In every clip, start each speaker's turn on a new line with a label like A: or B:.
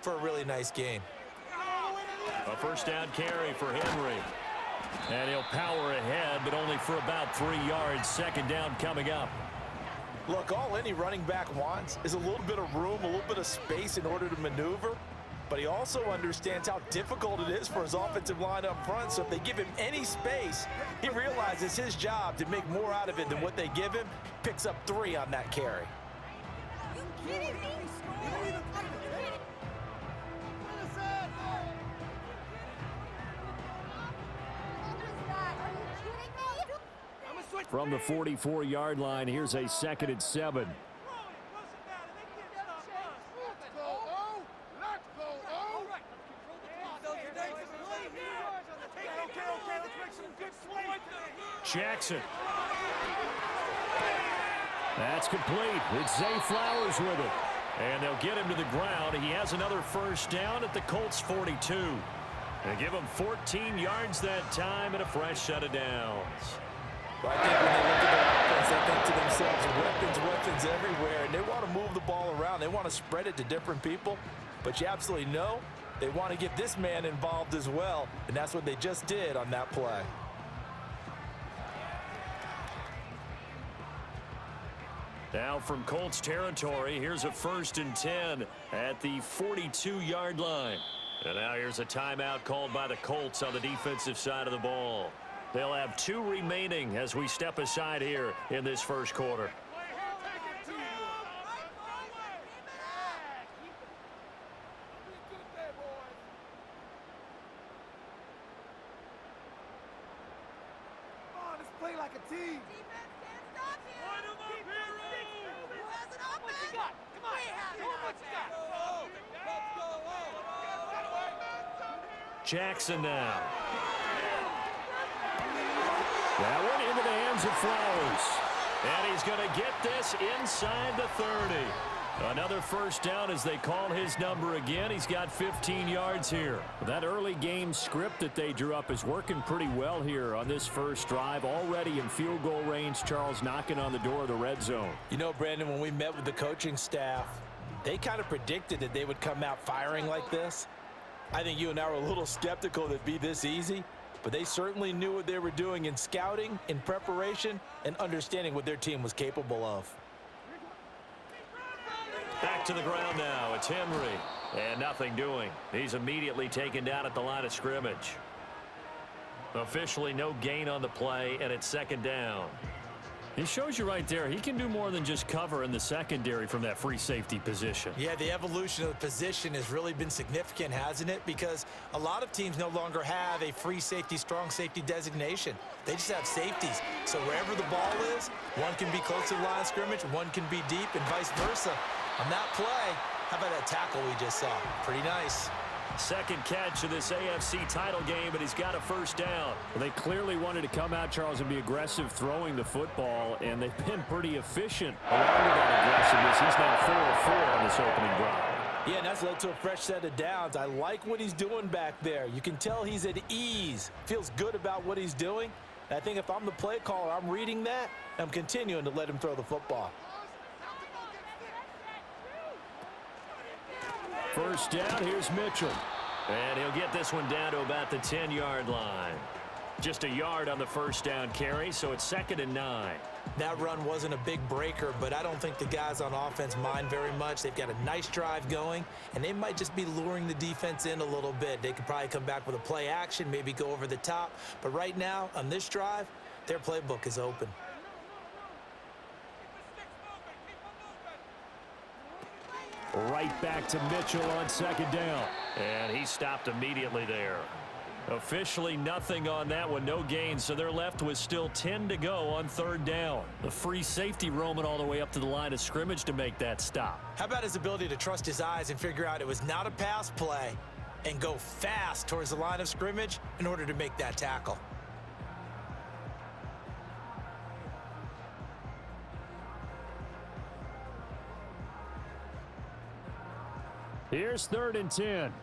A: for a really nice game.
B: A first down carry for Henry. And he'll power ahead, but only for about 3 yards. Second down coming up.
A: Look, all any running back wants is a little bit of room, a little bit of space in order to maneuver. But he also understands how difficult it is for his offensive line up front. So if they give him any space, he realizes his job to make more out of it than what they give him. Picks up 3 on that carry.
C: Are you kidding me?
B: From the 44-yard line, here's a 2nd and 7. Jackson. That's complete. It's Zay Flowers with it. And they'll get him to the ground. He has another first down at the Colts 42. They give him 14 yards that time and a fresh set of downs.
A: Well, I think when they look at their offense, they think to themselves, weapons everywhere, and they want to move the ball around. They want to spread it to different people, but you absolutely know they want to get this man involved as well, and that's what they just did on that play.
B: Now from Colts territory, here's a 1st and 10 at the 42-yard line. And now here's a timeout called by the Colts on the defensive side of the ball. They'll have 2 remaining as we step aside here in this first quarter.
D: Let's play like a team.
B: Jackson now. That one into the hands of Flowers. And he's going to get this inside the 30. Another first down as they call his number again. He's got 15 yards here. That early game script that they drew up is working pretty well here on this first drive. Already in field goal range, Charles knocking on the door of the red zone.
A: You know, Brandon, when we met with the coaching staff, they kind of predicted that they would come out firing like this. I think you and I were a little skeptical that it'd be this easy, but they certainly knew what they were doing in scouting, in preparation, and understanding what their team was capable of.
B: Back to the ground now. It's Henry. And nothing doing. He's immediately taken down at the line of scrimmage. Officially no gain on the play, and it's 2nd down. He shows you right there, he can do more than just cover in the secondary from that free safety position.
A: Yeah, the evolution of the position has really been significant, hasn't it? Because a lot of teams no longer have a free safety, strong safety designation. They just have safeties. So wherever the ball is, one can be close to the line of scrimmage, one can be deep, and vice versa. On that play, how about that tackle we just saw? Pretty nice.
B: 2nd catch of this AFC title game, but he's got a first down.
E: Well, they clearly wanted to come out, Charles, and be aggressive throwing the football, and they've been pretty efficient along with that aggressiveness. He's now 4 of 4 on this opening drive.
A: Yeah, and that's led to a fresh set of downs. I like what he's doing back there. You can tell he's at ease, feels good about what he's doing. And I think if I'm the play caller, I'm reading that, I'm continuing to let him throw the football.
B: First down, here's Mitchell. And he'll get this one down to about the 10-yard line. Just a yard on the first down carry, so it's 2nd and 9.
A: That run wasn't a big breaker, but I don't think the guys on offense mind very much. They've got a nice drive going, and they might just be luring the defense in a little bit. They could probably come back with a play action, maybe go over the top. But right now, on this drive, their playbook is open.
E: Right back to Mitchell on 2nd down.
B: And he stopped immediately there. Officially nothing on that one, no gain, so they're left with still 10 to go on 3rd down. The free safety roaming all the way up to the line of scrimmage to make that stop.
A: How about his ability to trust his eyes and figure out it was not a pass play and go fast towards the line of scrimmage in order to make that tackle?
E: Here's 3rd and 10.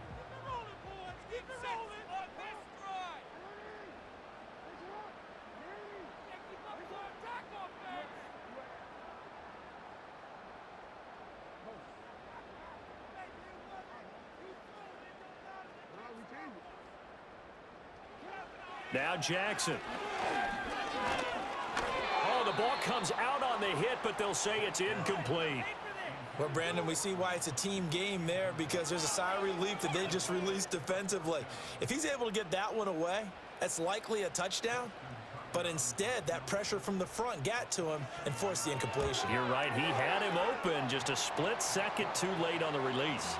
B: Now Jackson. Oh, the ball comes out on the hit, but they'll say it's incomplete.
A: Well, Brandon, we see why it's a team game there, because there's a sigh of relief that they just released defensively. If he's able to get that one away, that's likely a touchdown. But instead, that pressure from the front got to him and forced the incompletion.
B: You're right. He had him open, just a split second too late on the release.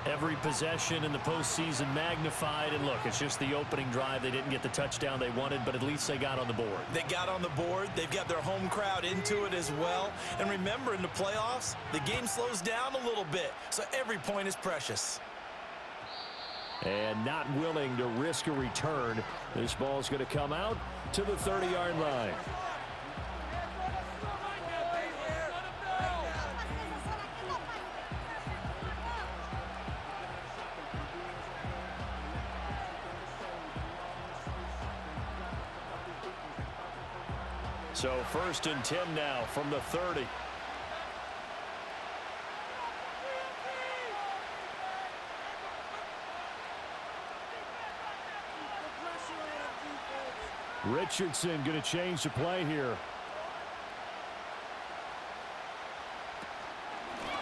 B: Every possession in the postseason magnified. And look, it's just the opening drive. They didn't get the touchdown they wanted, but at least they got on the board.
A: They got on the board. They've got their home crowd into it as well. And remember, in the playoffs, the game slows down a little bit. So every point is precious.
E: And not willing to risk a return. This ball's going to come out to the 30-yard line.
B: So 1st and 10 now from the 30.
E: Richardson going to change the play here.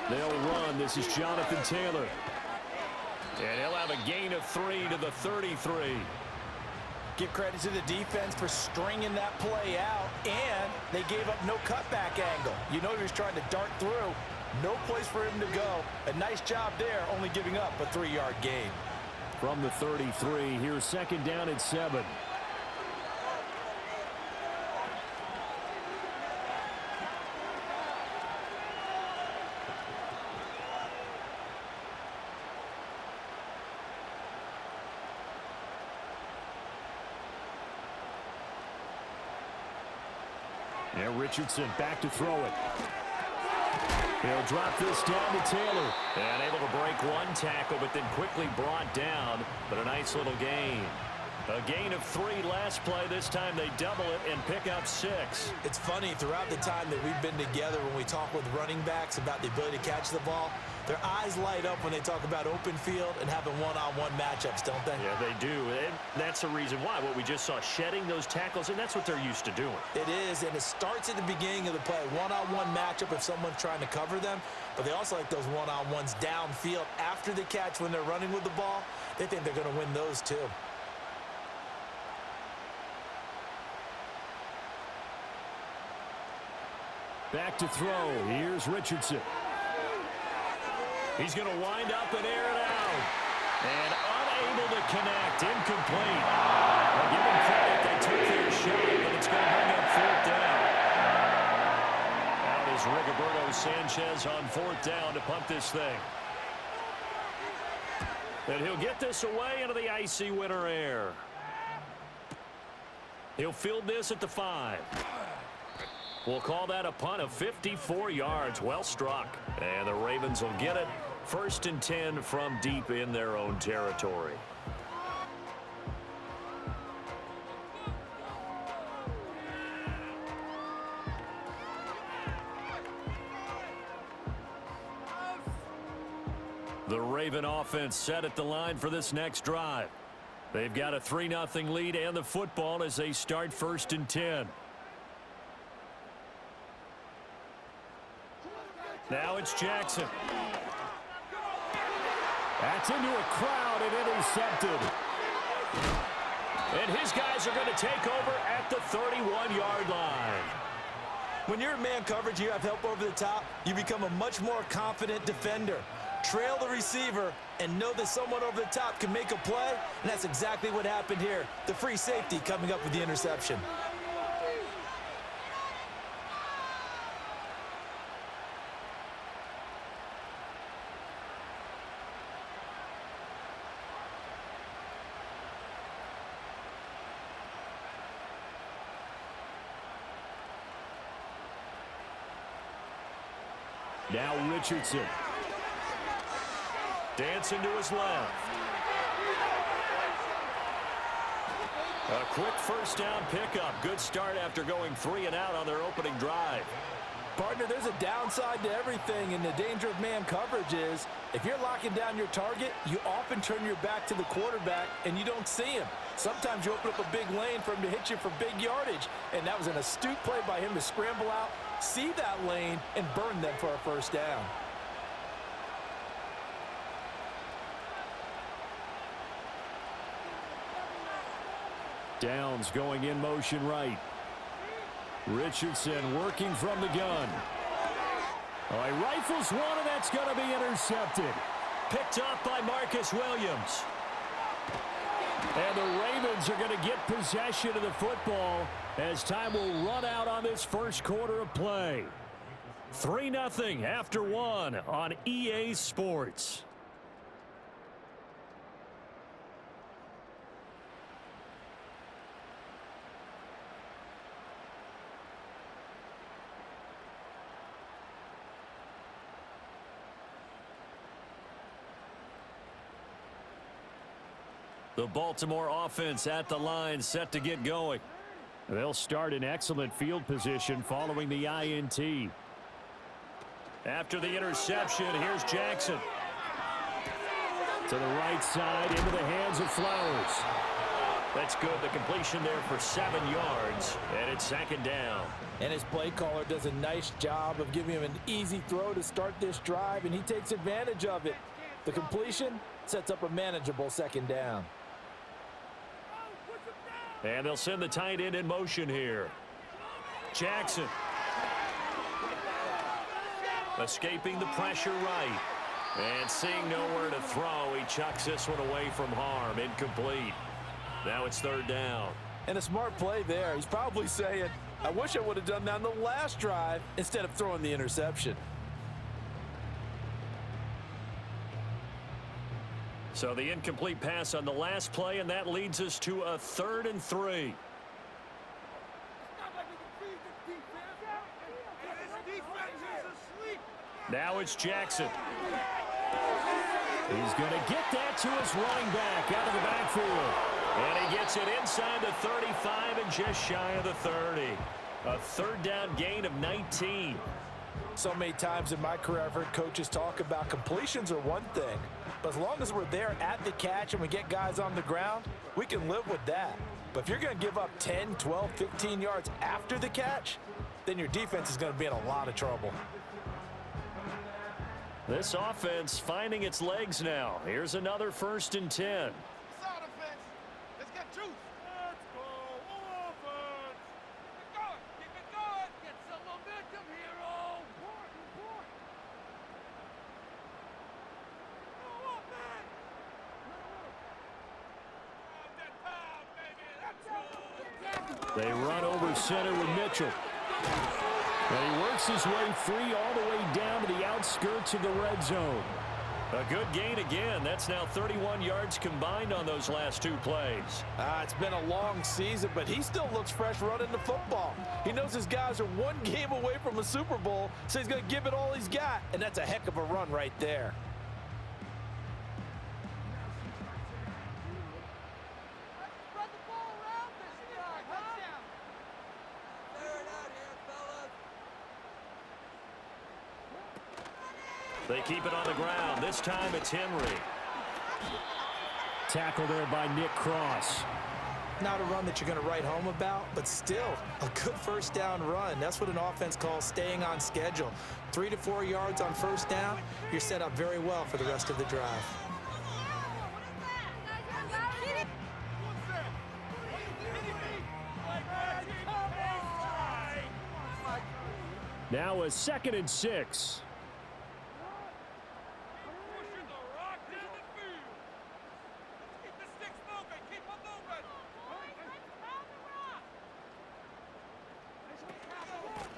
E: They'll run. This is Jonathan Taylor.
B: And he'll have a gain of 3 to the 33.
A: Give credit to the defense for stringing that play out, and they gave up no cutback angle. You know he was trying to dart through. No place for him to go. A nice job there, only giving up a 3-yard gain.
E: From the 33, here's 2nd down and 7. And Richardson back to throw it. He'll drop this down to Taylor.
B: And able to break one tackle, but then quickly brought down. But a nice little gain. A gain of 3 last play. This time they double it and pick up 6.
A: It's funny, throughout the time that we've been together, when we talk with running backs about the ability to catch the ball, their eyes light up when they talk about open field and having one-on-one matchups, don't they?
B: Yeah, they do. And that's the reason why. What we just saw, shedding those tackles, and that's what they're used to doing.
A: It is, and it starts at the beginning of the play. One-on-one matchup if someone's trying to cover them, but they also like those one-on-ones downfield after the catch when they're running with the ball. They think they're going to win those too.
E: Back to throw. Here's Richardson.
B: He's going to wind up and air it out. And unable to connect. Incomplete. I'll give them credit. They took their shot, but it's going to bring up 4th down. Out is Rigoberto Sanchez on 4th down to punt this thing. And he'll get this away into the icy winter air. He'll field this at the 5. We'll call that a punt of 54 yards. Well struck. And the Ravens will get it. 1st and 10 from deep in their own territory. The Raven offense set at the line for this next drive. They've got a 3-0 lead and the football as they start 1st and 10. Now it's Jackson.
E: That's into a crowd and intercepted.
B: And his guys are going to take over at the 31-yard line.
A: When you're in man coverage, you have help over the top, you become a much more confident defender. Trail the receiver and know that someone over the top can make a play, and that's exactly what happened here. The free safety coming up with the interception.
E: Now Richardson.
B: Dancing to his left. A quick 1st down pickup. Good start after going 3 and out on their opening drive.
A: Partner, there's a downside to everything, and the danger of man coverage is if you're locking down your target, you often turn your back to the quarterback and you don't see him. Sometimes you open up a big lane for him to hit you for big yardage, and that was an astute play by him to scramble out, see that lane, and burn them for a first down.
E: Downs going in motion right. Richardson working from the gun. Oh, he rifles one, and that's going to be intercepted.
B: Picked off by Marcus Williams.
E: And the Ravens are going to get possession of the football as time will run out on this first quarter of play. 3-0 after one on EA Sports.
B: The Baltimore offense at the line, set to get going.
E: They'll start in excellent field position following the INT.
B: After the interception, here's Jackson.
E: To the right side, into the hands of Flowers.
B: That's good. The completion there for 7 yards, and it's 2nd down.
A: And his play caller does a nice job of giving him an easy throw to start this drive, and he takes advantage of it. The completion sets up a manageable 2nd down.
B: And they'll send the tight end in motion here. Jackson. Escaping the pressure right. And seeing nowhere to throw, he chucks this one away from harm. Incomplete. Now it's 3rd down.
A: And a smart play there. He's probably saying, I wish I would have done that on the last drive instead of throwing the interception.
B: So the incomplete pass on the last play, and that leads us to a 3rd and 3. Now it's Jackson.
E: He's going to get that to his running back out of the backfield.
B: And he gets it inside the 35 and just shy of the 30. A 3rd down gain of 19.
A: So many times in my career I've heard coaches talk about completions are one thing, but as long as we're there at the catch and we get guys on the ground, we can live with that. But if you're going to give up 10, 12, 15 yards after the catch, then your defense is going to be in a lot of trouble.
B: This offense finding its legs now. Here's another 1st and 10.
C: Let's get juice. Let's go, offense. Keep it going, keep it going. Get some momentum, hero.
E: They run over center with Mitchell. And he works his way free all the way down to the outskirts of the red zone.
B: A good gain again. That's now 31 yards combined on those last 2 plays.
A: It's been a long season, but he still looks fresh running the football. He knows his guys are 1 game away from a Super Bowl, so he's going to give it all he's got, and that's a heck of a run right there.
B: They keep it on the ground. This time it's Henry.
E: Tackle there by Nick Cross.
A: Not a run that you're going to write home about, but still a good 1st down run. That's what an offense calls staying on schedule. 3 to 4 yards on 1st down, you're set up very well for the rest of the drive.
E: Now a 2nd and 6.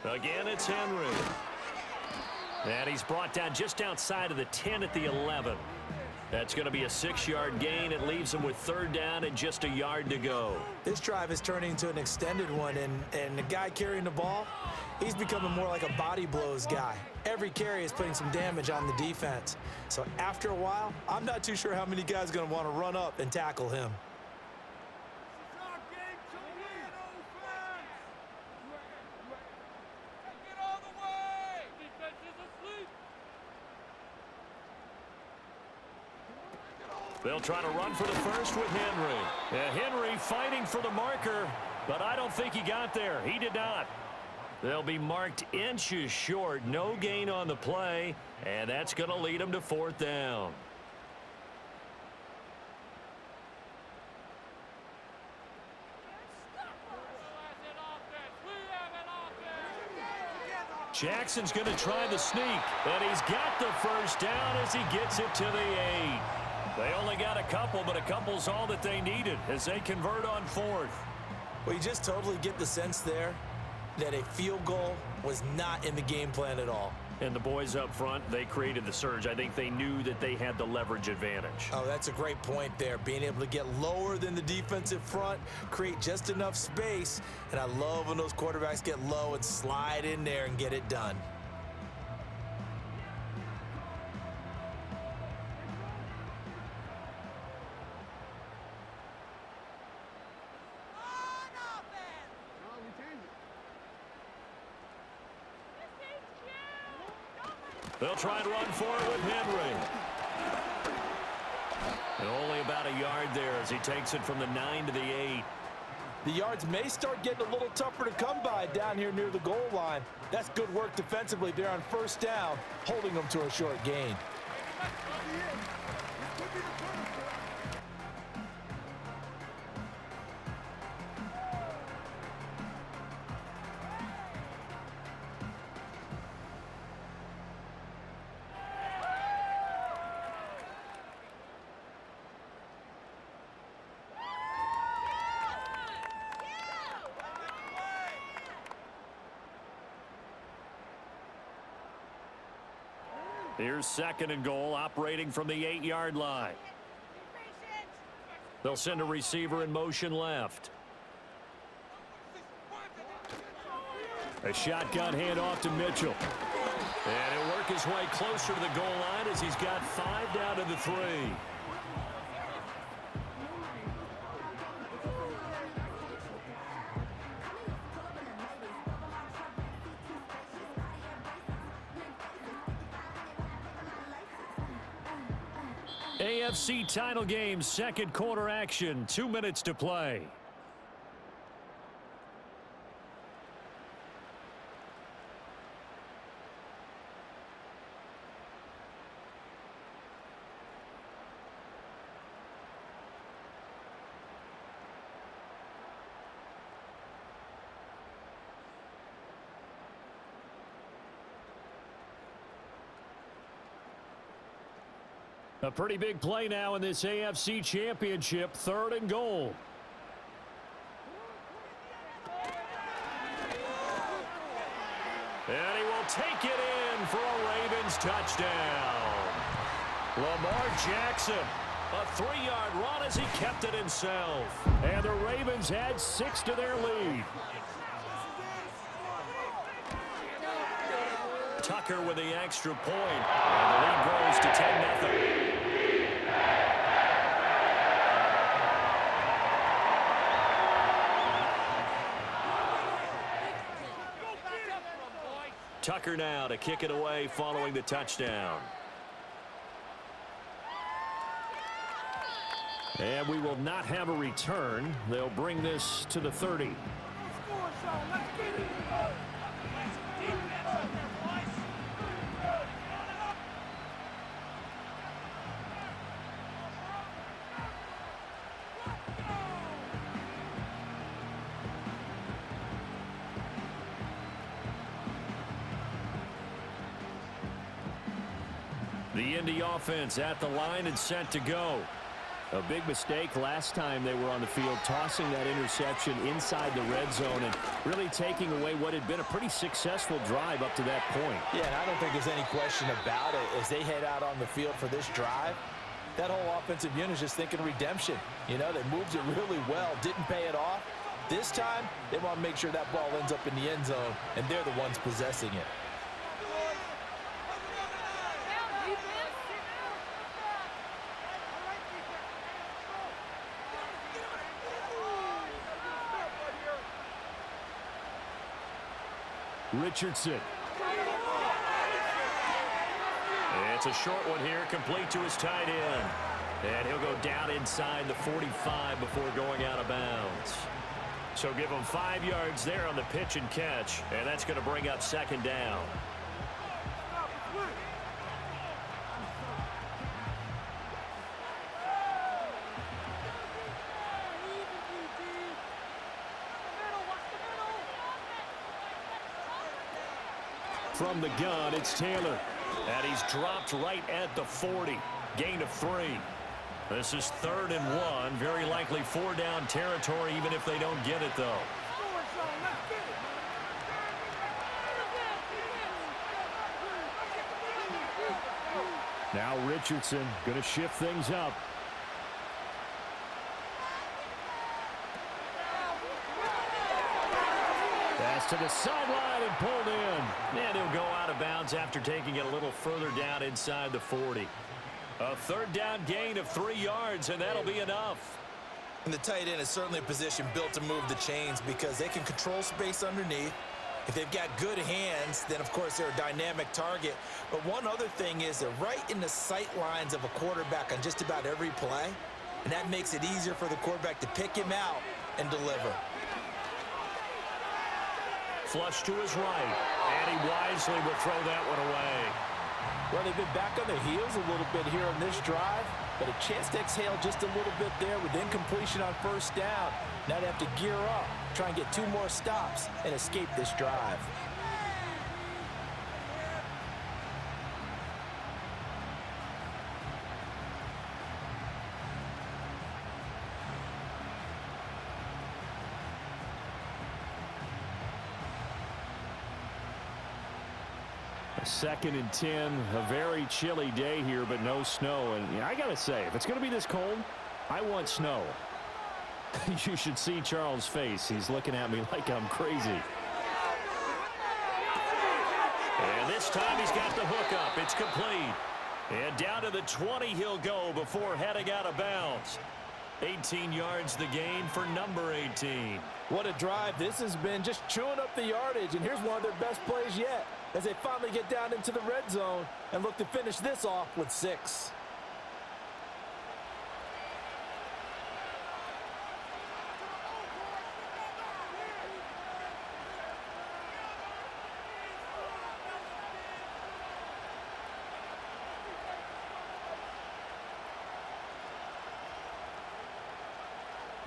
B: Again, it's Henry. And he's brought down just outside of the 10 at the 11. That's going to be a 6-yard gain. It leaves him with 3rd down and just a yard to go.
A: This drive is turning into an extended one, and the guy carrying the ball, he's becoming more like a body blows guy. Every carry is putting some damage on the defense. So after a while, I'm not too sure how many guys are going to want to run up and tackle him.
C: Get all the way!
B: They'll try to run for the first with Henry. Henry fighting for the marker, but I don't think he got there. He did not. They'll be marked inches short. No gain on the play, and that's going to lead them to fourth down. Jackson's going to try the sneak, and he's got the first down as he gets it to the 8. They only got a couple, but a couple's all that they needed as they convert on fourth.
A: Well, you just totally get the sense there that a field goal was not in the game plan at all.
B: And the boys up front, they created the surge. I think they knew that they had the leverage advantage.
A: Oh, that's a great point there. Being able to get lower than the defensive front, create just enough space. And I love when those quarterbacks get low and slide in there and get it done.
B: They'll try and run for it with Henry. And only about a yard there as he takes it from the 9 to the 8.
A: The yards may start getting a little tougher to come by down here near the goal line. That's good work defensively there on first down, holding them to a short gain.
B: Here's second and goal, operating from the 8-yard line. They'll send a receiver in motion left. A shotgun handoff to Mitchell. And he'll work his way closer to the goal line as he's got 5 down to the 3. AFC title game, second quarter action, 2 minutes to play. A pretty big play now in this AFC Championship, third and goal. And he will take it in for a Ravens touchdown. Lamar Jackson, a 3-yard run as he kept it himself. And the Ravens add 6 to their lead. Tucker with the extra point, and the lead grows to 10-0. Tucker now to kick it away following the touchdown. And we will not have a return. They'll bring this to the 30. The Indy offense at the line and set to go. A big mistake last time they were on the field, tossing that interception inside the red zone and really taking away what had been a pretty successful drive up to that point.
A: Yeah, and I don't think there's any question about it. As they head out on the field for this drive, that whole offensive unit is just thinking redemption. You know, they moved it really well, didn't pay it off. This time, they want to make sure that ball ends up in the end zone, and they're the ones possessing it.
B: Richardson. It's a short one here, complete to his tight end. And he'll go down inside the 45 before going out of bounds. So give him 5 yards there on the pitch and catch, and that's going to bring up second down. From the gun, it's Taylor. And he's dropped right at the 40. Gain of 3. This is 3rd and 1. Very likely 4-down territory, even if they don't get it, though.
E: Now Richardson going to shift things up. Pass to the sideline and pulled in.
B: And he'll go out of bounds after taking it a little further down inside the 40. A 3rd down gain of 3 yards, and that'll be enough.
A: And the tight end is certainly a position built to move the chains because they can control space underneath. If they've got good hands, then, of course, they're a dynamic target. But one other thing is they're right in the sight lines of a quarterback on just about every play, and that makes it easier for the quarterback to pick him out and deliver.
B: Flush to his right, and he wisely will throw that one away.
D: Well, they've been back on their heels a little bit here on this drive, but a chance to exhale just a little bit there with incompletion on 1st down. Now they have to gear up, try and get 2 more stops, and escape this drive.
E: A 2nd and 10, a very chilly day here, but no snow. And I got to say, if it's going to be this cold, I want snow. You should see Charles' face. He's looking at me like I'm crazy.
B: And this time he's got the hook up. It's complete. And down to the 20 he'll go before heading out of bounds. 18 yards the gain for number 18.
D: What a drive this has been, just chewing up the yardage. And here's one of their best plays yet as they finally get down into the red zone and look to finish this off with 6.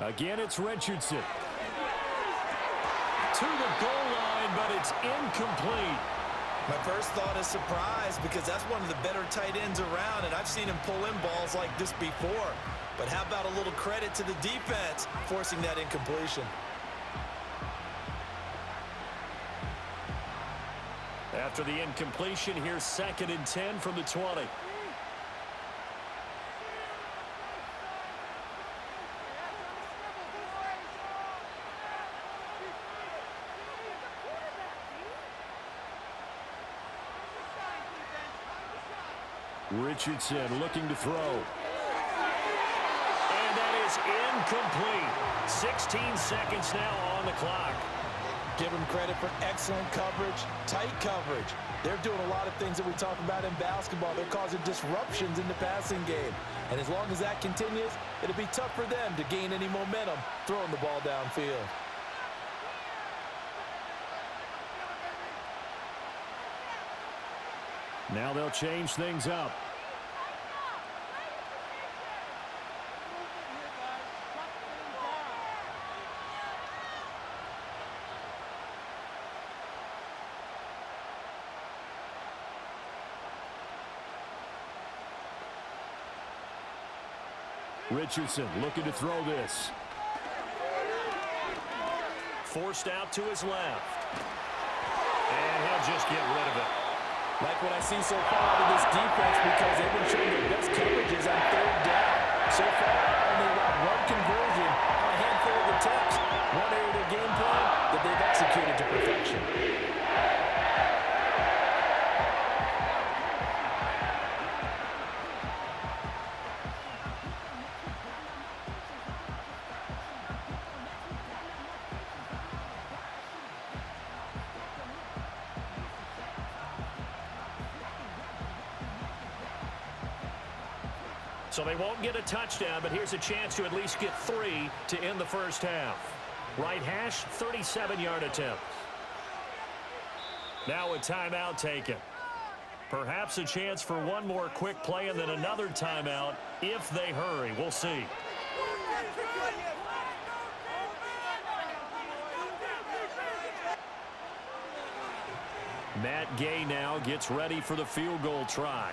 E: Again, it's Richardson.
B: To the goal line, but it's incomplete.
A: My first thought is surprise because that's one of the better tight ends around, and I've seen him pull in balls like this before. But how about a little credit to the defense forcing that incompletion?
B: After the incompletion, here's 2nd and 10 from the 20.
E: Richardson looking to throw.
B: And that is incomplete. 16 seconds now on the clock.
D: Give them credit for excellent coverage, tight coverage. They're doing a lot of things that we talk about in basketball. They're causing disruptions in the passing game. And as long as that continues, it'll be tough for them to gain any momentum throwing the ball downfield.
E: Now they'll change things up. Richardson looking to throw this.
B: Forced out to his left. And he'll just get rid of it.
D: Like what I see so far out of this defense because they've been showing their best coverages on 3rd down. So far, only allowed 1 conversion on a handful of attempts. One area of their game plan that they've executed to perfection.
B: So they won't get a touchdown, but here's a chance to at least get 3 to end the first half. Right hash, 37-yard attempt. Now a timeout taken. Perhaps a chance for one more quick play and then another timeout if they hurry. We'll see. Matt Gay now gets ready for the field goal try.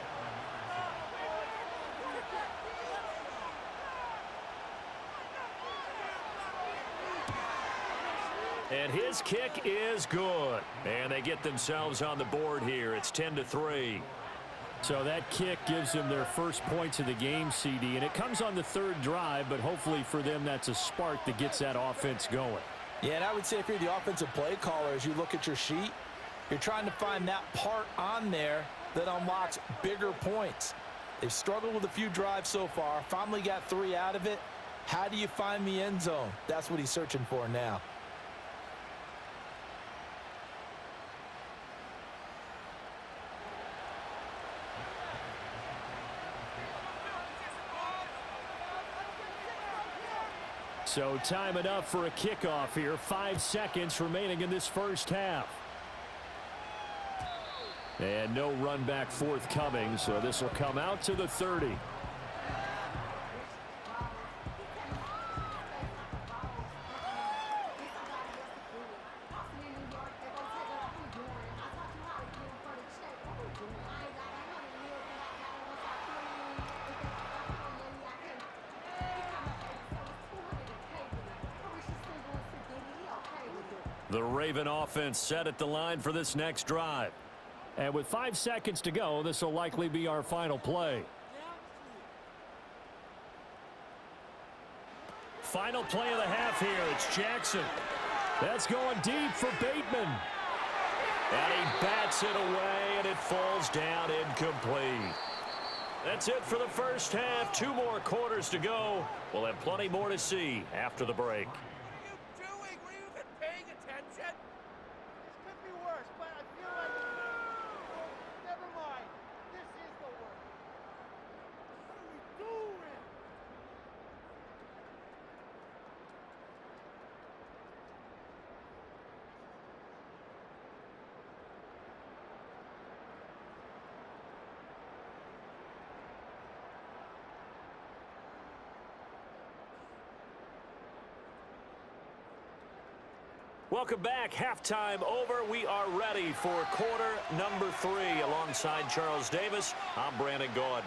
B: And his kick is good. And they get themselves on the board here. It's 10-3.
E: So that kick gives them their first points of the game, CD. And it comes on the third drive, but hopefully for them that's a spark that gets that offense going.
D: Yeah, and I would say if you're the offensive play caller, as you look at your sheet, you're trying to find that part on there that unlocks bigger points. They've struggled with a few drives so far. Finally got 3 out of it. How do you find the end zone? That's what he's searching for now.
E: So time enough for a kickoff here. 5 seconds remaining in this first half. And no run back forthcoming, so this will come out to the 30.
B: The Raven offense set at the line for this next drive.
E: And with 5 seconds to go, this will likely be our final play.
B: Final play of the half here. It's Jackson.
E: That's going deep for Bateman.
B: And he bats it away, and it falls down incomplete. That's it for the first half. 2 more quarters to go. We'll have plenty more to see after the break. Welcome back. Halftime over. We are ready for quarter number 3. Alongside Charles Davis, I'm Brandon Gaudin.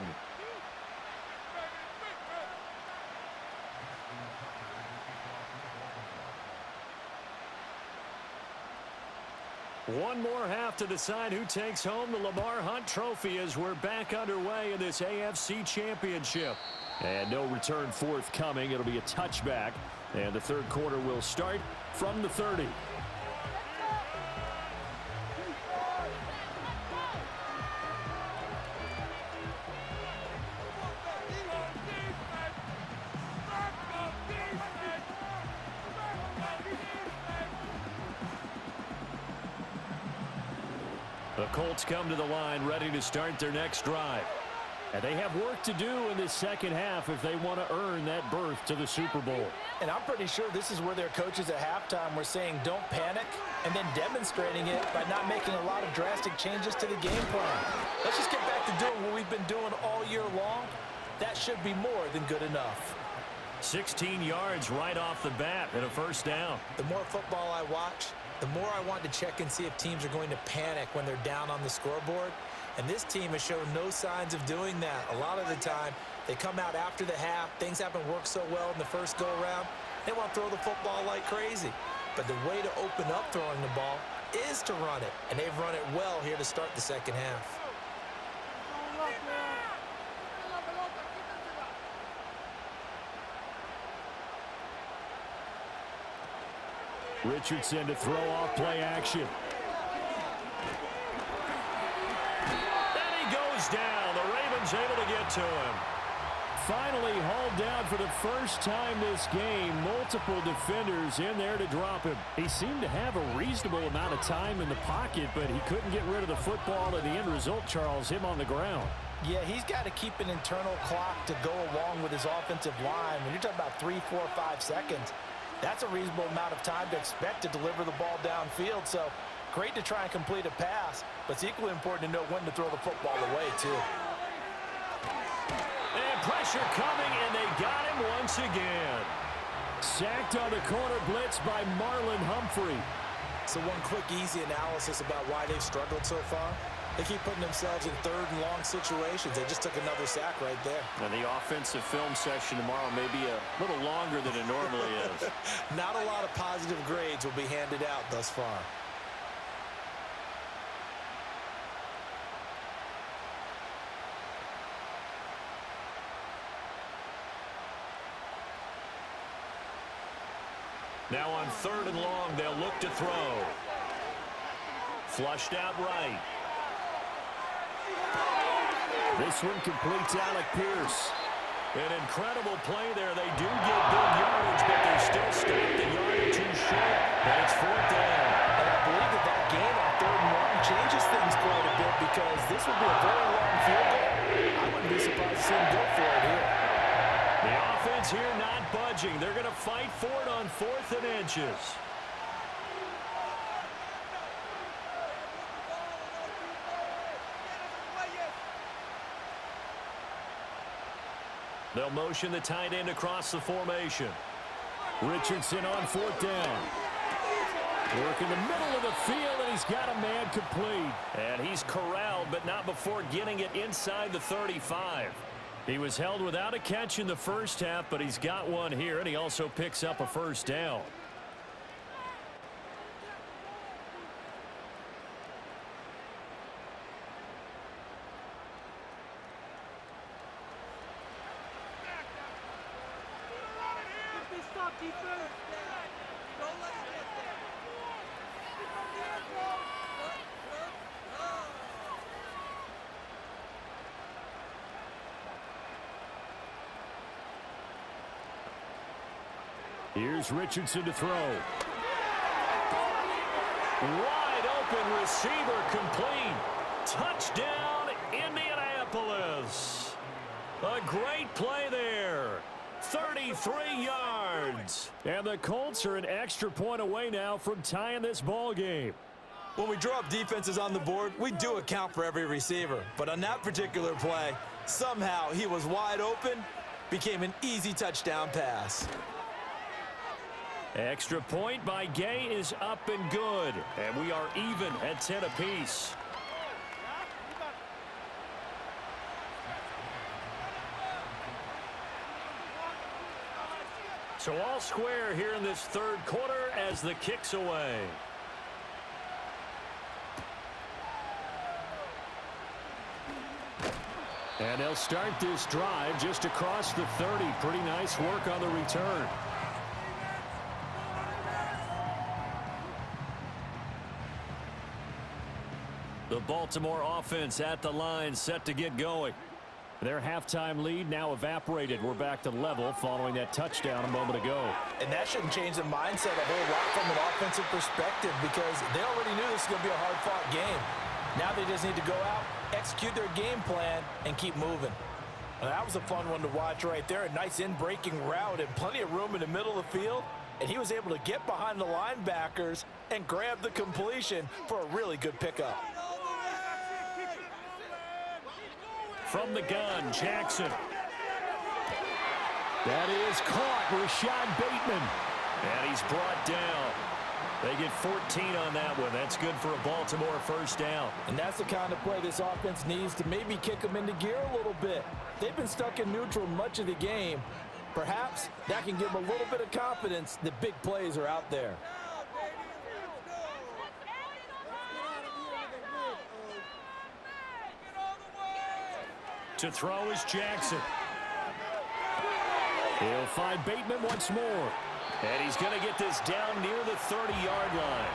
E: One more half to decide who takes home the Lamar Hunt Trophy as we're back underway in this AFC Championship. And no return forthcoming. It'll be a touchback. And the third quarter will start from the 30. The Colts come to the line ready to start their next drive. And they have work to do in this second half if they want to earn that berth to the Super Bowl.
D: And I'm pretty sure this is where their coaches at halftime were saying don't panic and then demonstrating it by not making a lot of drastic changes to the game plan. Let's just get back to doing what we've been doing all year long. That should be more than good enough.
B: 16 yards right off the bat and a first down.
A: The more football I watch, the more I want to check and see if teams are going to panic when they're down on the scoreboard. And this team has shown no signs of doing that. A lot of the time, they come out after the half. Things haven't worked so well in the first go-around. They want to throw the football like crazy. But the way to open up throwing the ball is to run it. And they've run it well here to start the second half.
E: Richardson to throw off play action.
B: Down. The Ravens able to get to him.
E: Finally hauled down for the first time this game. Multiple defenders in there to drop him. He seemed to have a reasonable amount of time in the pocket, but he couldn't get rid of the football, and the end result, Charles, him on the ground.
D: Yeah, he's got to keep an internal clock to go along with his offensive line. When you're talking about 3, 4, 5 seconds, that's a reasonable amount of time to expect to deliver the ball downfield. So great to try and complete a pass, but it's equally important to know when to throw the football away, too.
B: And pressure coming, and they got him once again.
E: Sacked on the corner blitz by Marlon Humphrey.
A: So one quick, easy analysis about why they've struggled so far. They keep putting themselves in 3rd and long situations. They just took another sack right there.
B: And the offensive film session tomorrow may be a little longer than it normally is.
A: Not a lot of positive grades will be handed out thus far.
B: Now on 3rd and long, they'll look to throw. Flushed out right.
E: This one completes Alec Pierce.
B: An incredible play there. They do get big yardage, but they're still stopped a yard or 2 short. And it's 4th down.
D: And I believe that gain on 3rd and long changes things quite a bit because this would be a very long field goal. I wouldn't be surprised to see him go for it here.
B: The offense here not budging. They're going to fight for it on 4th and inches. They'll motion the tight end across the formation.
E: Richardson on 4th down. Work in the middle of the field, and he's got a man complete.
B: And he's corralled, but not before getting it inside the 35. He was held without a catch in the first half, but he's got one here, and he also picks up a 1st down.
E: Here's Richardson to throw.
B: Wide open receiver complete. Touchdown, Indianapolis. A great play there. 33 yards.
E: And the Colts are an extra point away now from tying this ball game.
A: When we draw up defenses on the board, we do account for every receiver. But on that particular play, somehow he was wide open, became an easy touchdown pass.
B: Extra point by Gay is up and good. And we are even at 10 apiece. So all square here in this 3rd quarter as the kick's away.
E: And they'll start this drive just across the 30. Pretty nice work on the return.
B: The Baltimore offense at the line, set to get going.
E: Their halftime lead now evaporated. We're back to level following that touchdown a moment ago.
D: And that shouldn't change the mindset a whole lot from an offensive perspective because they already knew this was going to be a hard-fought game. Now they just need to go out, execute their game plan, and keep moving. And that was a fun one to watch right there. A nice in-breaking route and plenty of room in the middle of the field. And he was able to get behind the linebackers and grab the completion for a really good pickup.
B: From the gun, Jackson.
E: That is caught. Rashad Bateman.
B: And he's brought down. They get 14 on that one. That's good for a Baltimore 1st down.
D: And that's the kind of play this offense needs to maybe kick them into gear a little bit. They've been stuck in neutral much of the game. Perhaps that can give them a little bit of confidence that big plays are out there.
B: To throw is Jackson.
E: He'll find Bateman once more.
B: And he's going to get this down near the 30-yard line.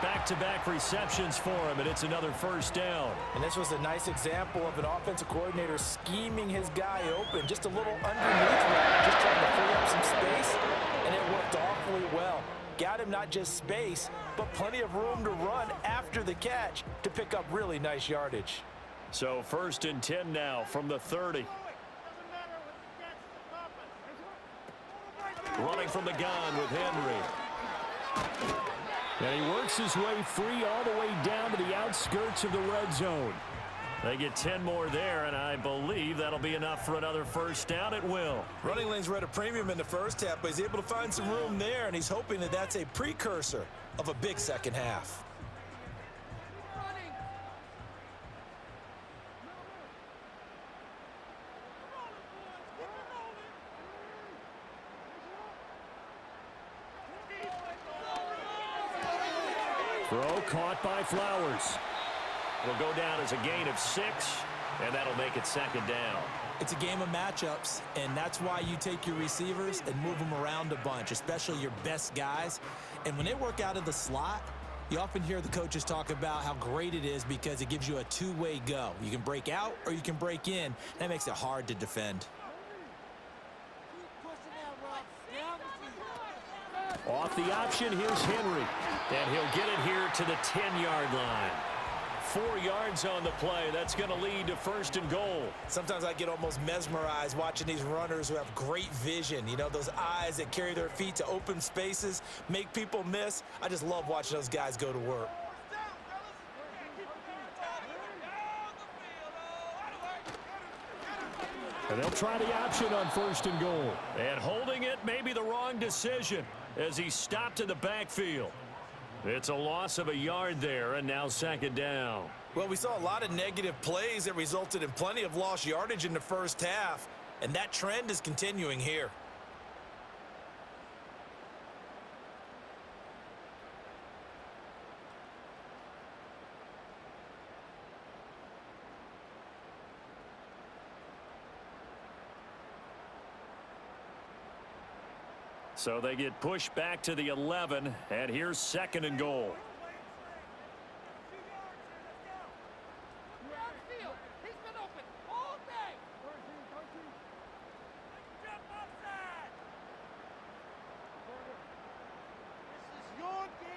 B: Back-to-back receptions for him, and it's another 1st down.
D: And this was a nice example of an offensive coordinator scheming his guy open. Just a little underneath route, just trying to free up some space, and it worked awfully well. Got him not just space, but plenty of room to run after the catch to pick up really nice yardage.
B: So 1st and 10 now from the 30. Running from the gun with Henry.
E: And he works his way free all the way down to the outskirts of the red zone.
B: They get 10 more there, and I believe that'll be enough for another first down. It will.
D: Running lanes were at a premium in the first half, but he's able to find some room there, and he's hoping that that's a precursor of a big second half.
E: Throw caught by Flowers.
B: It'll go down as a gain of 6, and that'll make it 2nd down.
D: It's a game of matchups, and that's why you take your receivers and move them around a bunch, especially your best guys. And when they work out of the slot, you often hear the coaches talk about how great it is because it gives you a two-way go. You can break out or you can break in. That makes it hard to defend.
E: Off the option, here's Henry.
B: And he'll get it here to the 10-yard line. 4 yards on the play. That's going to lead to 1st and goal.
D: Sometimes I get almost mesmerized watching these runners who have great vision. You know, those eyes that carry their feet to open spaces, make people miss. I just love watching those guys go to work.
E: And they'll try the option on 1st and goal.
B: And holding it may be the wrong decision as he stopped in the backfield. It's a loss of a yard there, and now 2nd down.
D: Well, we saw a lot of negative plays that resulted in plenty of lost yardage in the first half, and that trend is continuing here.
B: So they get pushed back to the 11, and here's 2nd and goal.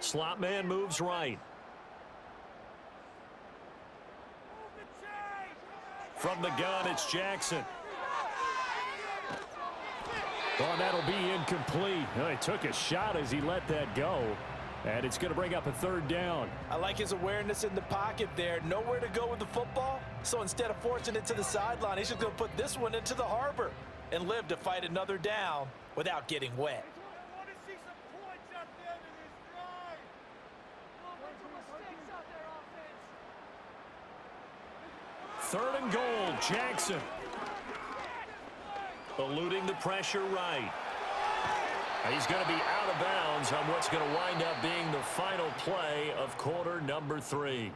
B: Slot man moves right. From the gun, it's Jackson.
E: Oh, that'll be incomplete. Oh, he took a shot as he let that go. And it's going to bring up a 3rd down.
D: I like his awareness in the pocket there. Nowhere to go with the football. So instead of forcing it to the sideline, he's just going to put this one into the harbor and live to fight another down without getting wet.
B: 3rd and goal, Jackson. Eluding the pressure right. He's going to be out of bounds on what's going to wind up being the final play of quarter number 3.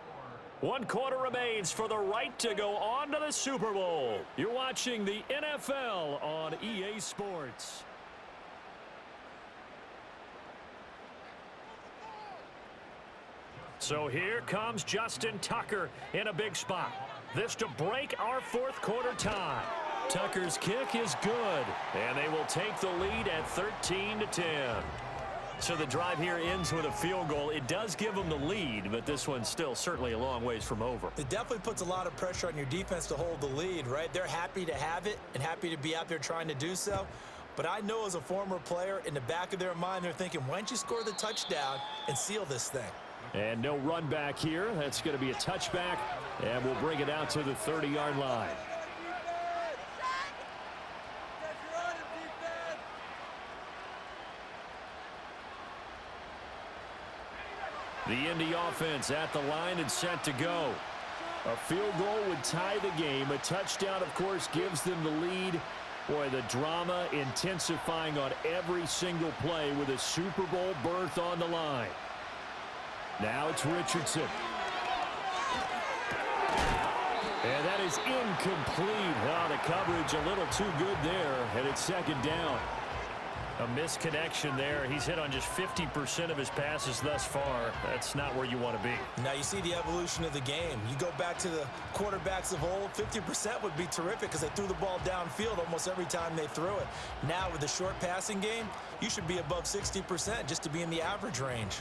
B: 1 quarter remains for the right to go on to the Super Bowl. You're watching the NFL on EA Sports. So here comes Justin Tucker in a big spot. This to break our 4th quarter tie. Tucker's kick is good, and they will take the lead at 13-10. So the drive here ends with a field goal. It does give them the lead, but this one's still certainly a long ways from over.
D: It definitely puts a lot of pressure on your defense to hold the lead, right? They're happy to have it and happy to be out there trying to do so. But I know as a former player, in the back of their mind, they're thinking, why don't you score the touchdown and seal this thing?
E: And no run back here. That's going to be a touchback, and we'll bring it out to the 30-yard line. The Indy offense at the line and set to go. A field goal would tie the game. A touchdown, of course, gives them the lead. Boy, the drama intensifying on every single play with a Super Bowl berth on the line. Now it's Richardson. And that is incomplete. Oh, the coverage a little too good there, and it's 2nd down.
B: A misconnection there. He's hit on just 50% of his passes thus far. That's not where you want to be.
D: Now you see the evolution of the game. You go back to the quarterbacks of old, 50% would be terrific because they threw the ball downfield almost every time they threw it. Now with the short passing game, you should be above 60% just to be in the average range.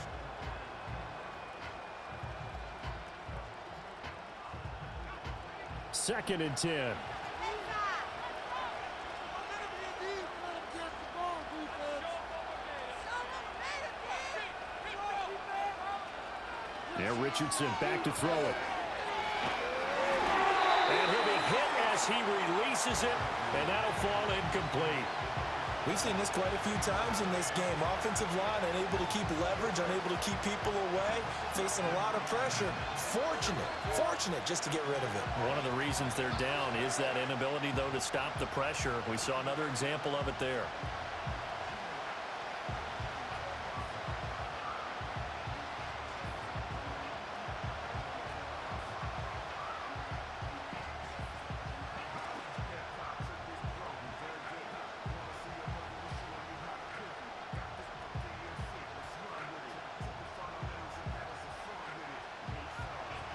E: 2nd and 10. There, Richardson back to throw it. And he'll be hit as he releases it, and that'll fall incomplete.
D: We've seen this quite a few times in this game. Offensive line unable to keep leverage, unable to keep people away, facing a lot of pressure. Fortunate just to get rid of it.
B: One of the reasons they're down is that inability, though, to stop the pressure. We saw another example of it there.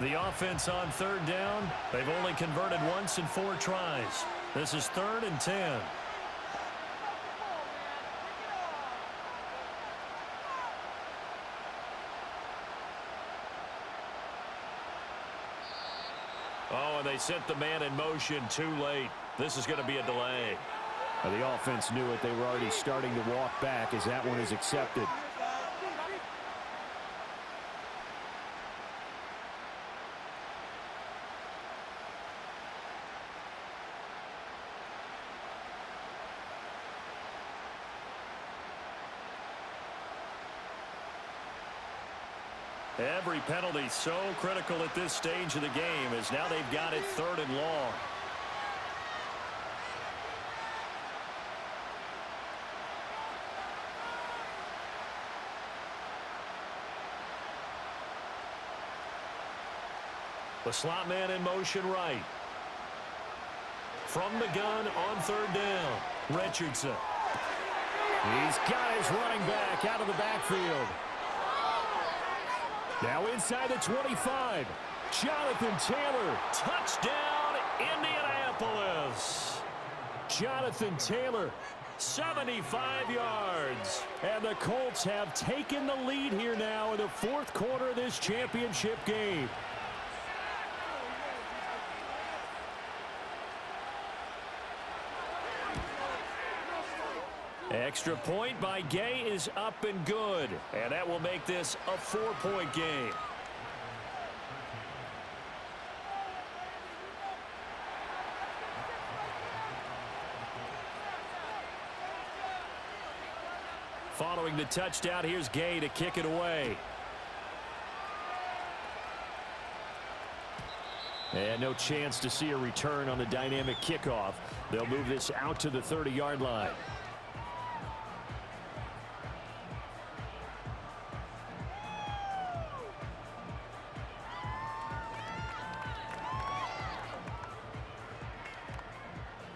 B: The offense on 3rd down. They've only converted once in 4 tries. This is 3rd and 10. Oh, and they sent the man in motion too late. This is going to be a delay.
E: Well, the offense knew it. They were already starting to walk back as that one is accepted.
B: Every penalty so critical at this stage of the game as now they've got it 3rd and long. The slot man in motion right. From the gun on 3rd down, Richardson.
E: He's got his running back out of the backfield. Now inside the 25. Jonathan Taylor.
B: Touchdown, Indianapolis.
E: Jonathan Taylor, 75 yards. And the Colts have taken the lead here now in the 4th quarter of this championship game.
B: Extra point by Gay is up and good. And that will make this a 4-point game. Following the touchdown, here's Gay to kick it away.
E: And no chance to see a return on the dynamic kickoff. They'll move this out to the 30-yard line.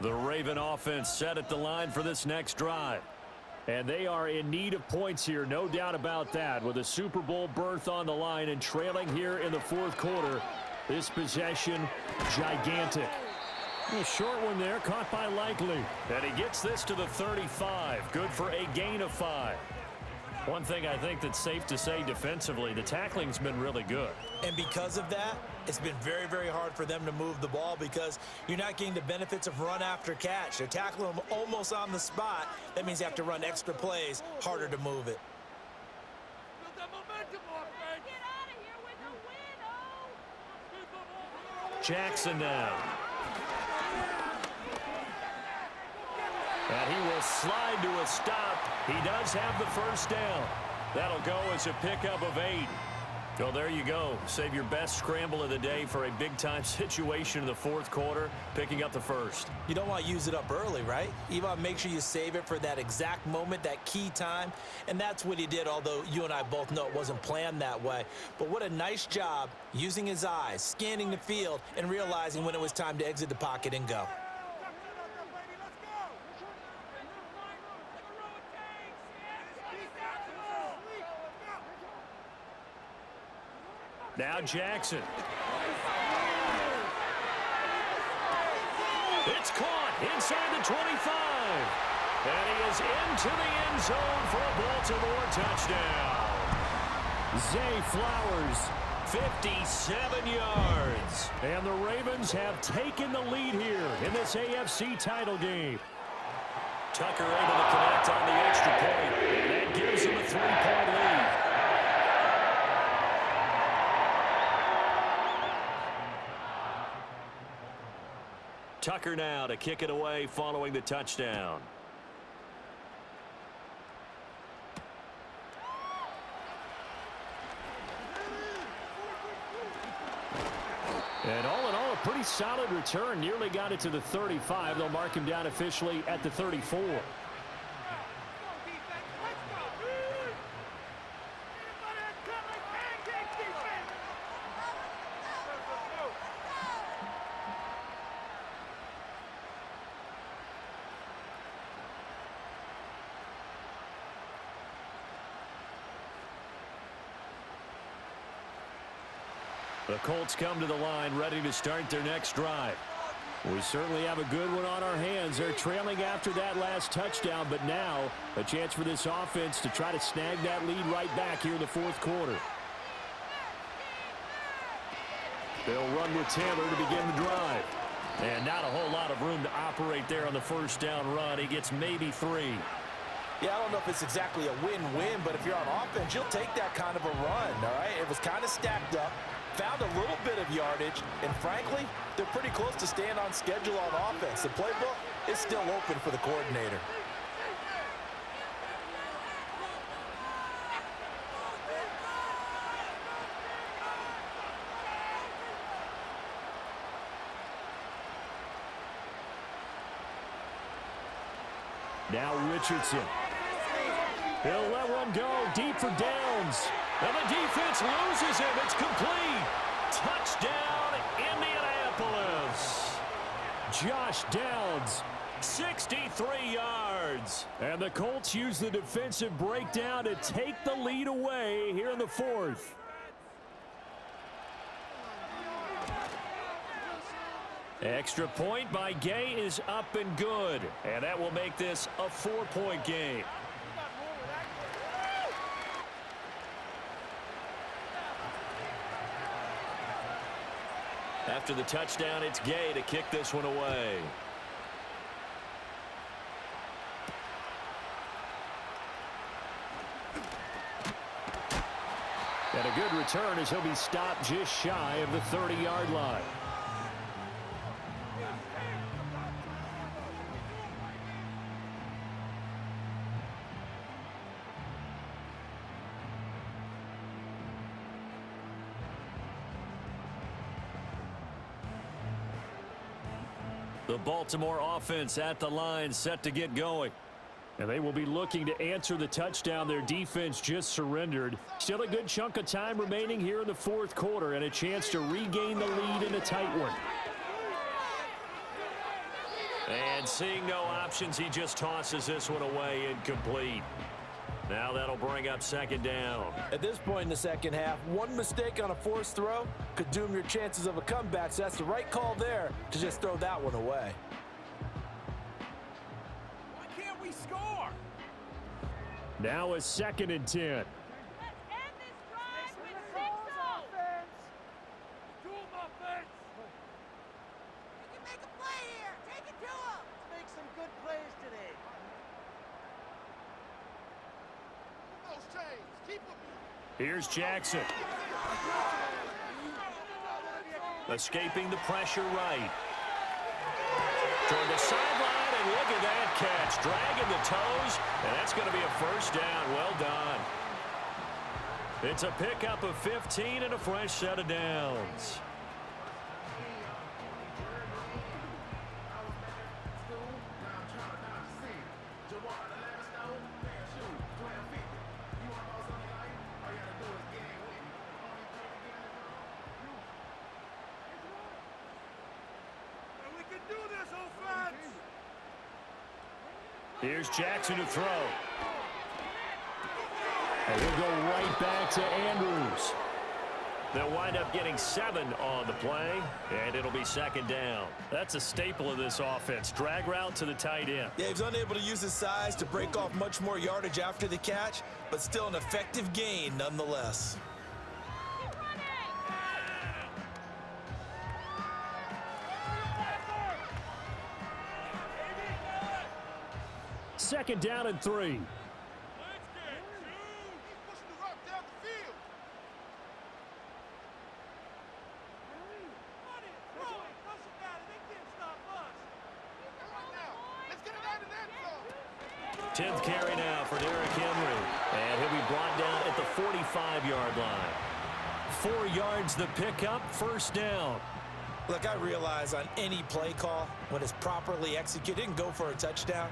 B: The Raven offense set at the line for this next drive.
E: And they are in need of points here, no doubt about that. With a Super Bowl berth on the line and trailing here in the 4th quarter, this possession, gigantic. A short one there, caught by Likely.
B: And he gets this to the 35. Good for a gain of 5. One thing I think that's safe to say defensively, the tackling's been really good.
D: And because of that, it's been very, very hard for them to move the ball because you're not getting the benefits of run after catch. They're tackling them almost on the spot. That means you have to run extra plays, harder to move it.
B: Jackson now. And he will slide to a stop. He does have the first down. That'll go as a pickup of 8. Well, there you go. Save your best scramble of the day for a big-time situation in the 4th quarter, picking up the first.
D: You don't want to use it up early, right? You want to make sure you save it for that exact moment, that key time. And that's what he did, although you and I both know it wasn't planned that way. But what a nice job using his eyes, scanning the field, and realizing when it was time to exit the pocket and go.
B: Now Jackson. It's caught inside the 25. And he is into the end zone for a Baltimore touchdown.
E: Zay Flowers
B: 57 yards.
E: And the Ravens have taken the lead here in this AFC title game.
B: Tucker able to connect on the extra point. And that gives him a 3-point lead. Tucker now to kick it away following the touchdown.
E: And all in all, a pretty solid return. Nearly got it to the 35. They'll mark him down officially at the 34.
B: The Colts come to the line ready to start their next drive.
E: We certainly have a good one on our hands. They're trailing after that last touchdown, but now a chance for this offense to try to snag that lead right back here in the fourth quarter. They'll run with Taylor to begin the drive.
B: And not a whole lot of room to operate there on the first down run. He gets maybe 3.
D: Yeah, I don't know if it's exactly a win-win, but if you're on offense, you'll take that kind of a run, all right? It was kind of stacked up, found a little bit of yardage, and frankly, they're pretty close to staying on schedule on offense. The playbook is still open for the coordinator.
E: Now Richardson. He'll let one go deep for Downs. And the defense loses him. It's complete.
B: Touchdown, Indianapolis.
E: Josh Downs.
B: 63 yards.
E: And the Colts use the defensive breakdown to take the lead away here in the fourth.
B: Extra point by Gay is up and good. And that will make this a 4-point game. After the touchdown, it's Gay to kick this one away.
E: And a good return as he'll be stopped just shy of the 30-yard line.
B: The Baltimore offense at the line, set to get going.
E: And they will be looking to answer the touchdown their defense just surrendered. Still a good chunk of time remaining here in the fourth quarter and a chance to regain the lead in a tight one.
B: And seeing no options, he just tosses this one away incomplete. Now that'll bring up second down.
D: At this point in the second half, one mistake on a forced throw could doom your chances of a comeback, so that's the right call there to just throw that one away.
C: Why can't we score?
E: Now a 2nd and 10.
C: Let's end this drive with 6 offense. To him, offense. You can make a play here. Take it to him. Let's make some good plays today.
E: Here's Jackson.
B: Escaping the pressure right. Toward the sideline, and look at that catch. Dragging the toes, and that's going to be a first down. Well done. It's a pickup of 15 and a fresh set of downs.
E: Here's Jackson to throw. And he'll go right back to Andrews.
B: They'll wind up getting 7 on the play, and it'll be second down.
E: That's a staple of this offense. Drag route to the tight end.
D: Yeah, he's unable to use his size to break off much more yardage after the catch, but still an effective gain nonetheless.
E: second down and 3.
B: Tenth carry now for Derrick Henry. And he'll be brought down at the 45-yard line. 4 yards the pickup, first down.
A: Look, I realize on any play call, when it's properly executed, it can go for a touchdown.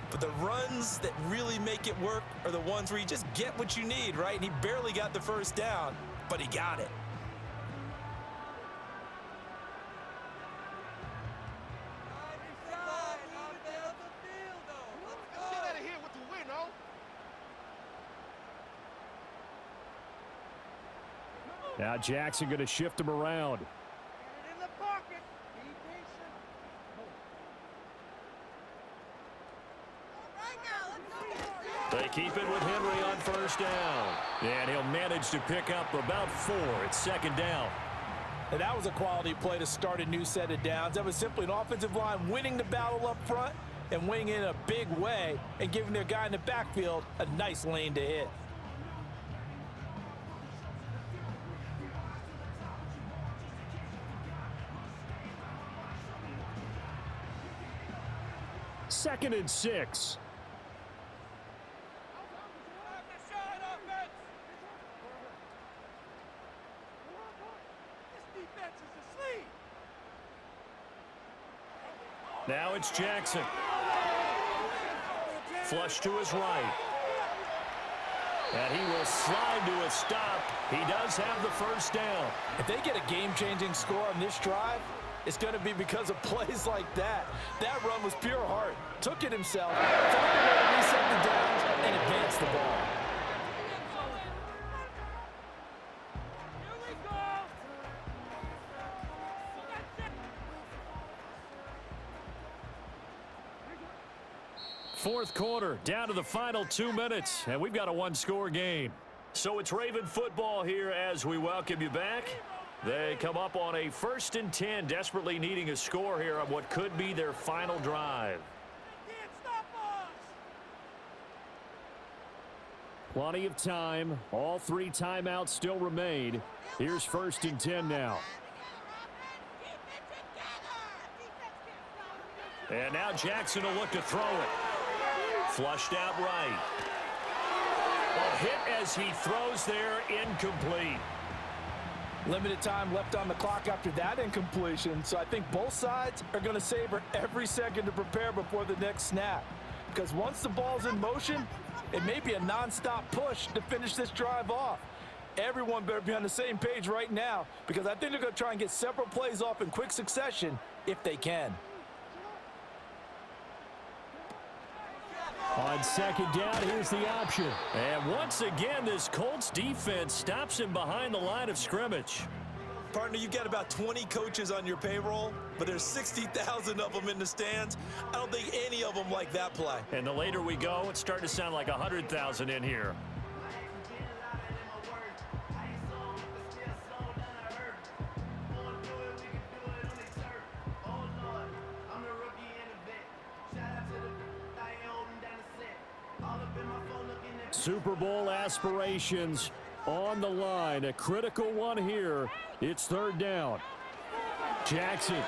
A: But the runs that really make it work are the ones where you just get what you need, right? And he barely got the first down, but he got it.
E: Now Jackson going to shift him around.
C: In the pocket. Be patient.
B: They keep it with Henry on first down. And he'll manage to pick up about 4. It's second down.
D: And that was a quality play to start a new set of downs. That was simply an offensive line winning the battle up front and winning in a big way and giving their guy in the backfield a nice lane to hit.
E: Second and 6.
B: Now it's Jackson. Flush to his right. And he will slide to a stop. He does have the first down.
D: If they get a game-changing score on this drive, it's going to be because of plays like that. That run was pure heart. Took it himself, found a way to reset the downs, and advanced the ball.
E: Fourth quarter, down to the final 2 minutes, and we've got a one-score game.
B: So it's Raven football here as we welcome you back. They come up on a 1st and 10, desperately needing a score here on what could be their final drive.
E: Plenty of time. All 3 timeouts still remain. Here's 1st and 10 now.
B: And now Jackson will look to throw it. Flushed out right. A hit as he throws there, incomplete.
D: Limited time left on the clock after that incompletion, so I think both sides are going to savor every second to prepare before the next snap. Because once the ball's in motion, it may be a nonstop push to finish this drive off. Everyone better be on the same page right now, because I think they're going to try and get several plays off in quick succession if they can.
E: On second down, here's the option.
B: And once again, this Colts defense stops him behind the line of scrimmage.
A: Partner, you got about 20 coaches on your payroll, but there's 60,000 of them in the stands. I don't think any of them like that play.
B: And the later we go, it's starting to sound like 100,000 in here.
E: Super Bowl aspirations on the line. A critical one here. It's 3rd down. Jackson.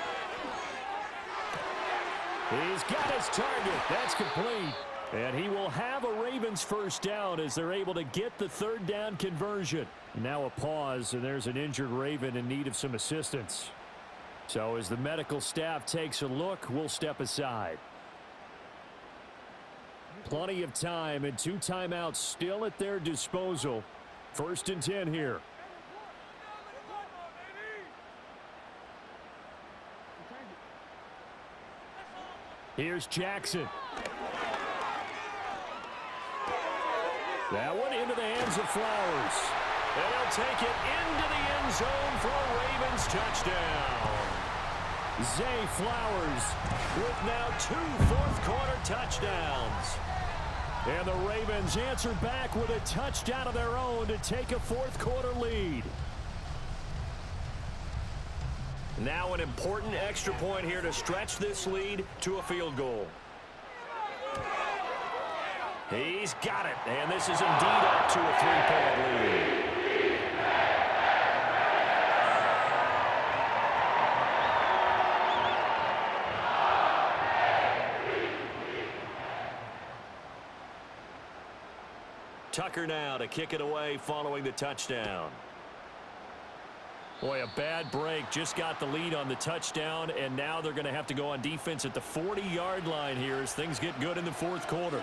E: He's got his target. That's complete. And he will have a Ravens first down as they're able to get the 3rd down conversion. Now a pause, and there's an injured Raven in need of some assistance. So as the medical staff takes a look, we'll step aside. Plenty of time and 2 timeouts still at their disposal. 1st and 10 here. Here's Jackson. That one into the hands of Flowers.
B: And he'll take it into the end zone for a Ravens touchdown.
E: Zay Flowers
B: With now 2 fourth-quarter touchdowns.
E: And the Ravens answer back with a touchdown of their own to take a fourth-quarter lead.
B: Now an important extra point here to stretch this lead to a field goal. He's got it, and this is indeed up to a 3-point lead. Tucker now to kick it away following the touchdown. Boy, a bad break. Just got the lead on the touchdown, and now they're going to have to go on defense at the 40-yard line here as things get good in the fourth quarter.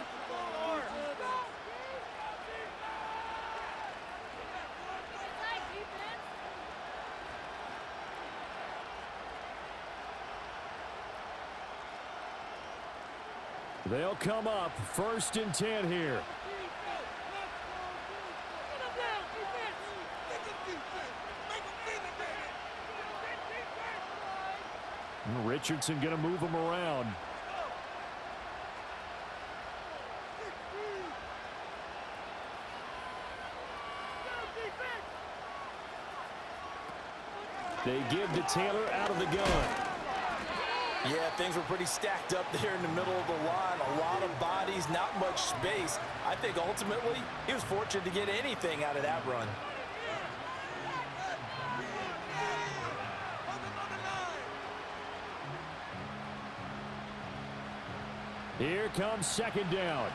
B: They'll come up 1st and 10 here. Richardson going to move him around. They give to Taylor out of the gun.
D: Yeah, things were pretty stacked up there in the middle of the line. A lot of bodies, not much space. I think ultimately he was fortunate to get anything out of that run.
E: Here comes 2nd down.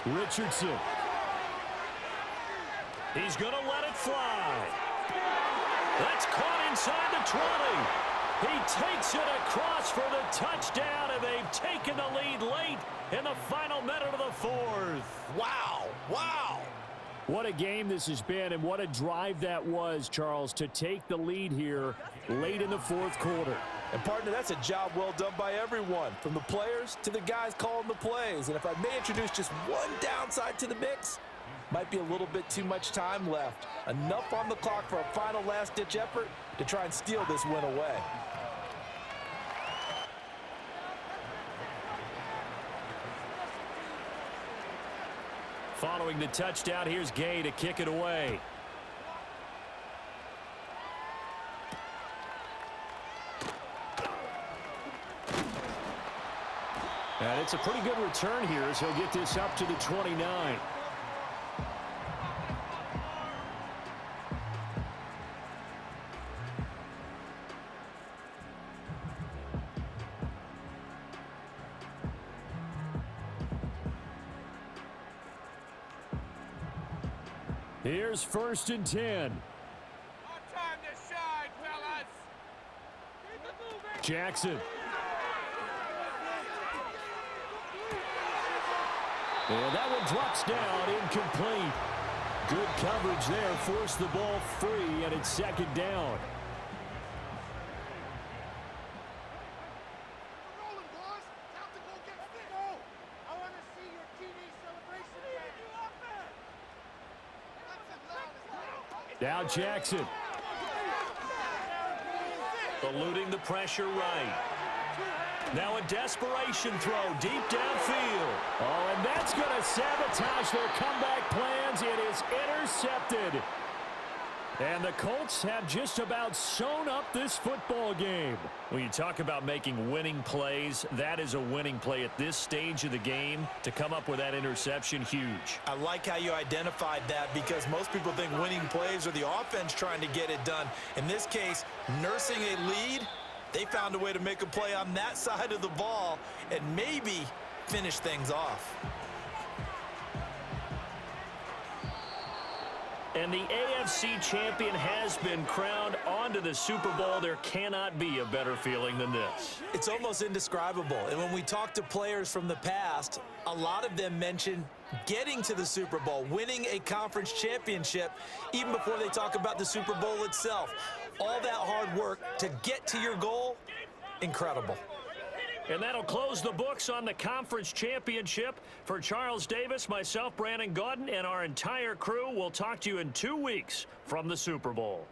E: Richardson.
B: He's going to let it fly. That's caught inside the 20. He takes it across for the touchdown, and they've taken the lead late in the final minute of the 4th.
D: Wow, wow.
E: What a game this has been, and what a drive that was, Charles, to take the lead here late in the 4th quarter.
D: And, partner, that's a job well done by everyone, from the players to the guys calling the plays. And if I may introduce just one downside to the mix, might be a little bit too much time left. Enough on the clock for a final last-ditch effort to try and steal this win away.
B: Following the touchdown, here's Gay to kick it away.
E: And it's a pretty good return here as he'll get this up to the 29. Here's 1st and 10.
C: Our time to shine, fellas. Keep it moving.
E: Jackson. And that one drops down, incomplete. Good coverage there, forced the ball free, and it's 2nd down.
C: Rolling, boys. Time to go get fit. Go. I want to see your TV celebration.
E: Now Jackson.
B: Eluding the pressure right. Now a desperation throw deep downfield.
E: Oh, and that's going to sabotage their comeback plans. It is intercepted. And the Colts have just about sewn up this football game.
B: When you talk about making winning plays, that is a winning play at this stage of the game. To come up with that interception, huge.
A: I like how you identified that, because most people think winning plays are the offense trying to get it done. In this case, nursing a lead, they found a way to make a play on that side of the ball and maybe finish things off.
B: And the AFC champion has been crowned onto the Super Bowl. There cannot be a better feeling than this.
A: It's almost indescribable. And when we talk to players from the past, a lot of them mention getting to the Super Bowl, winning a conference championship, even before they talk about the Super Bowl itself. All that hard work to get to your goal, incredible.
B: And that'll close the books on the conference championship. For Charles Davis, myself, Brandon Gaudin, and our entire crew, we'll talk to you in 2 weeks from the Super Bowl.